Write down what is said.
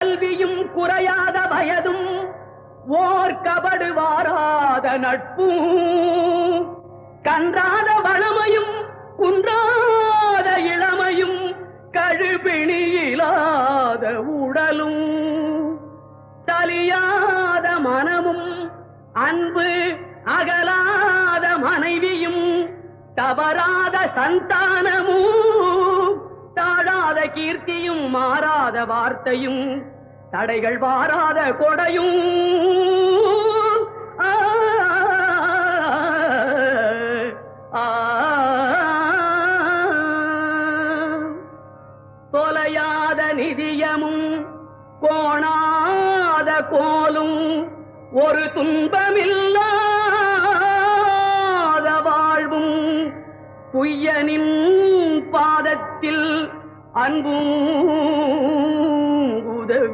கல்வியும் குறையாத வயதும் ஓர் கபடு வாராத நட்பும் கன்றாத வளமையும் குன்றாத இளமையும் கழுபிணியிலாத உடலும் தலியாத மனமும் அன்பு அகலாத மனைவியும் தவறாத சந்தானமும் தாழாத கீர்த்தியும் மாறாத வார்த்தையும் தடைகள் வாராத கொடையும் தொலையாத நிதியமும் கோணாத கோலும் ஒரு துன்பமில்லாத வாழ்வும் குய்யனின் பாதத்தில் அன்பும் உதவி